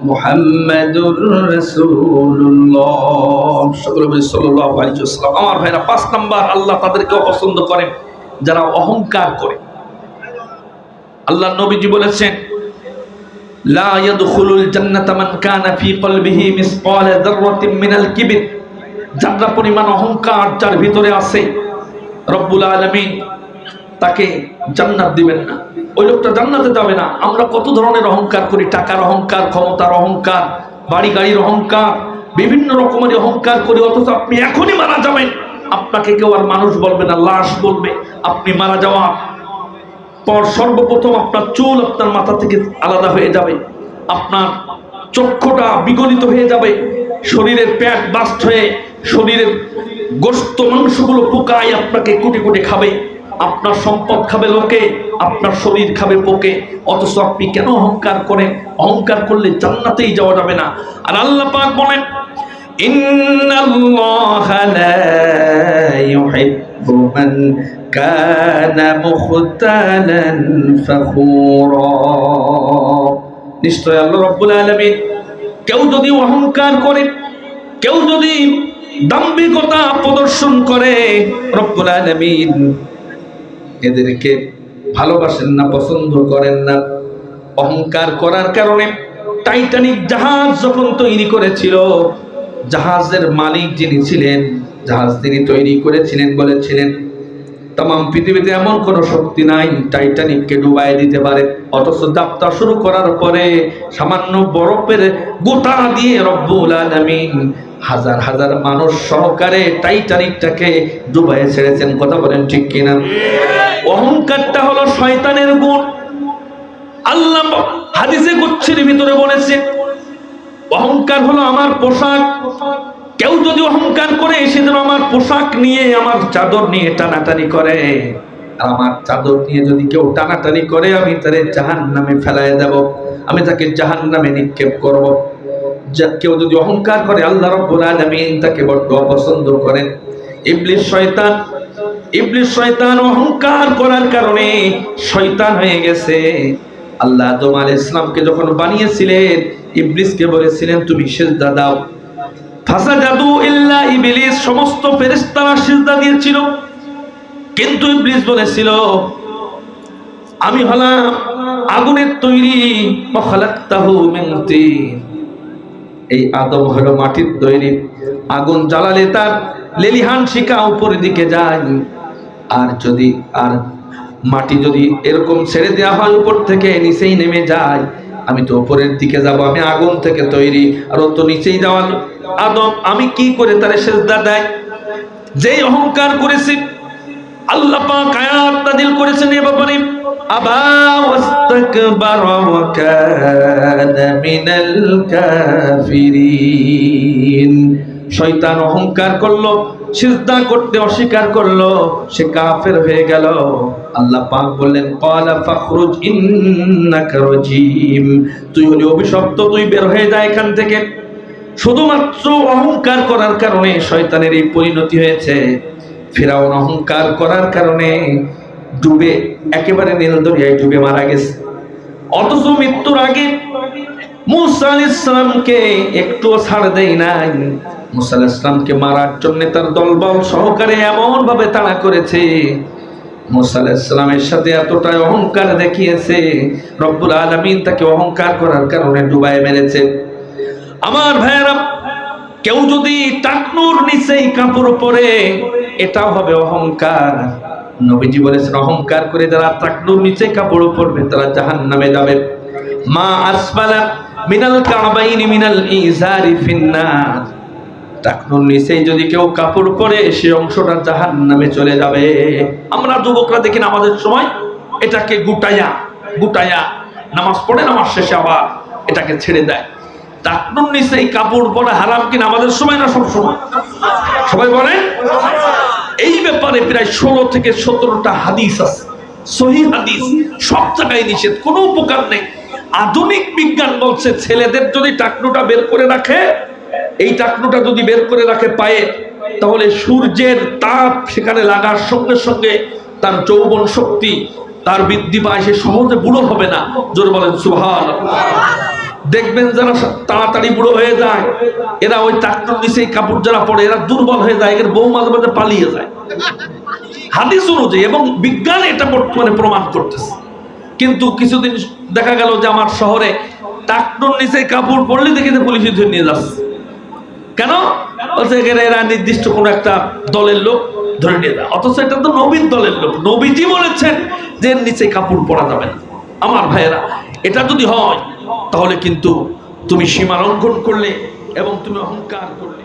মুহাম্মাদুর রাসূলুল্লাহ সাল্লাল্লাহু আলাইহি ওয়াসাল্লাম। আমার ভাইরা, ৫ নাম্বার, আল্লাহ তাদেরকে অপছন্দ করেন যারা অহংকার করে। আল্লাহ নবীজি বলেছেন, লা ইয়াদখুলুল জান্নাতা মান কানা ফি কলবিহি মিসকালা যাররাতিন মিনাল কিবর। যারা পরিমাণ অহংকার যার ভিতরে আছে, রব্বুল আলামিন তাকে জান্নাত দিবেন না। ওই লোকটা জান্নাতে যাবে না। আমরা কত ধরনের অহংকার করি, টাকার অহংকার, ক্ষমতার অহংকার, বাড়ি গাড়ির অহংকার, বিভিন্ন রকমের অহংকার করি। অথচ আপনি এখনই মারা যাবেন, আপনাকে কেউ আর মানুষ বলবে না, লাশ বলবে। আপনি মারা যাওয়া পর সর্বপ্রথম আপনার চুল আপনার মাথা থেকে আলাদা হয়ে যাবে, আপনার চক্ষুটা বিগলিত হয়ে যাবে, শরীরের পেট বাস্ট হয়ে শরীরের গোশত মাংসগুলো পোকায় আপনাকে কুটি কুটি খাবে, আপনার সম্পদ খাবে লোকে, আপনার শরীর খাবে পোকে। অথচ আপনি কেন অহংকার করেন? অহংকার করলে জান্নাতেই যাওয়া যাবে না। আর আল্লাহ পাক বলেন, ইন্নাল্লাহা লা ইউহিব্বু মান কানা মুখতালান ফাখুরা। নিশ্চয় আল্লাহ রাব্বুল আলামিন, কেউ যদি অহংকার করে, কেউ যদি দাম্ভিকতা প্রদর্শন করে, রব্বুল আলামিন এদেরকে ভালোবাসেন না, পছন্দ করেন না। অহংকার করার কারণে টাইটানিক জাহাজ যখন তৈরি করেছিল, জাহাজের মালিক যিনি ছিলেন, জাহাজ তিনি তৈরি করেছিলেন, বলেছিলেন তামাম পৃথিবীতে এমন কোন শক্তি নাই টাইটানিককে ডুবাই দিতে পারে। অথচ যাত্রা শুরু করার পরে সামান্য বরফের গোটা দিয়ে রব্বুল আলামিন হাজার হাজার মানুষ সহকারে টাইটানিকটাকে ডুবাই ছেড়েছেন। কথা বলেন ঠিক কিনা? অহংকারটা হলো শয়তানের গুণ। আল্লাহ হাদিসে কুদসির ভিতরে বলেছে, অহংকার হলো আমার পোশাক। কেউ যদি অহংকার করে, সেজন্য আমার পোশাক নিয়ে, আমার চাদর নিয়ে টানাটানি করে, আর আমার চাদর নিয়ে যদি কেউ টানাটানি করে, আমি তারে জাহান্নামে ফেলায় দেব, আমি তাকে জাহান্নামে নিক্ষেপ করব। কেউ যদি অহংকার করে, আল্লাহ রাব্বুল আলামিন তাকে বড্ড অপছন্দ করেন। ইবলিস শয়তান অহংকার করার কারণে শয়তান হয়ে গেছে। আল্লাহ আদম আলাইহিস সালামকে যখন বানিয়েছিলেন, ইবলিসকে বলেছিলেন তুমি সিজদা দাও। ফাসাজাদু ইল্লা ইবলিস, সমস্ত ফেরেশতারা সিজদা দিয়েছিল, কিন্তু ইবলিস বলেছিল আমি হলাম আগুনের তৈরি, ওয়া খালাকতাহু মিন তিন। এই আদম হলো মাটির তৈরি, আগুন জ্বালালে তার লেলিহান শিখা উপরের দিকে যায়, আর মাটি যদি এরকম ছেড়ে দেওয়া হয় উপর থেকে নিচেই নেমে যায়, আমি তো উপরের দিকে যাব, আমি আগুন থেকে তৈরি, আর ও তো নিচেই যাওয়া। আদম আমি কি করে তারে সিজদা দেয়? যেই অহংকার করেছে, আল্লাহ পাক আয়াত নাযিল করেছেন এ ব্যাপারে, আবা ওয়াস্তাকবারা ওয়া কানা মিনাল কাফিরিন। শয়তান অহংকার করলো, সিজদা করতে অস্বীকার করলো, সে কাফের হয়ে গেল। আল্লাহ পাক বললেন, ক্বালা ফাখরুজ ইন্নাকা রাজিম, তুই হলি অভিশপ্ত, তুই বের হয়ে যা এখান থেকে। শুধুমাত্র অহংকার করার কারণে শয়তানের এই পরিণতি হয়েছে। ফিরাউন অহংকার করার কারণে ডুবে, একেবারে নীল দরিয়ায় ডুবে মারা গেছে। অথচ মৃত্যুর আগে মূসা আলাইহিস সালামকে একটুও ছাড় দেয় নাই। মূসা আলাইহিস সালামকে মারার জন্য তার দলবল সহকারে এমন ভাবে তাড়া করেছে, মূসা আলাইহিস সালামের সাথে এতটাই অহংকার দেখিয়েছে, রব্বুল আলামিন তাকে অহংকার করার কারণে ডুবায় মেরেছে। আমার ভাইয়েরা, কেউ যদি টাকনুর নিচেই কাপড় পরে, এটাও হবে অহংকার। নবীজি বলেছেন, অহংকার করে যারা টাকনুর নিচে কাপড় পরবে তারা জাহান্নামে যাবে। মা আসফালা মিনাল কাবাইনি মিনাল ইজারি ফিন্নার, টাকনুর নিচেই যদি কেউ কাপড় পরে, সেই অংশটা জাহান্নামে চলে যাবে। আমরা যুবকরা দেখি আমাদের সময় এটাকে গুটায়া নামাজ পড়ে, নামাজ শেষে আবার এটাকে ছেড়ে দেয়। টাকনুর নিচে এই কাপড় পরা হারাম কিনা আমাদের সময় না সব সময়? সবাই বলেন। এই ব্যাপারে প্রায় 16 থেকে 17টা হাদিস আছে, সহিহ হাদিস, সব জায়গায় নিষেধ, কোনো উপকার নেই। আধুনিক বিজ্ঞান বলছে ছেলেদের যদি টাকনুটা বের করে রাখে, এই টাকনুটা যদি বের করে রাখে পায়ে, তাহলে সূর্যের তাপ সেখানে লাগার সঙ্গে সঙ্গে তার যৌবন শক্তি তার বৃদ্ধি পায়, সে সহজে বুড়ো হবে না। জোরে বলেন সুবহানাল্লাহ। দেখবেন যারা তাড়াতাড়ি বুড়ো হয়ে যায়, এরা ওই টাকনুর নিচে কাপড় যারা পরে এরা দুর্বল হয়ে যায়, এর বউ মাঝে মাঝে পালিয়ে যায় হাদিস অনুযায়ী, এবং বিজ্ঞান এটা বর্তমানে প্রমাণ করতেছে। কিন্তু কিছুদিন দেখা গেল যে আমার শহরে টাকনুর নিচে কাপড় পরলে দেখে যে পুলিশে ধরে নিয়ে যাচ্ছে। কেন? বলছে এরা নির্দিষ্ট কোন একটা দলের লোক ধরে নিয়ে যায়, অথচ এটা তো নবীর দলের লোক। নবীজি বলেছেন যে এর নিচে কাপড় পরা যাবে না। আমার ভাইয়েরা, এটা যদি হয় তাহলে কিন্তু তুমি সীমা লঙ্ঘন করলে এবং তুমি অহংকার করলে।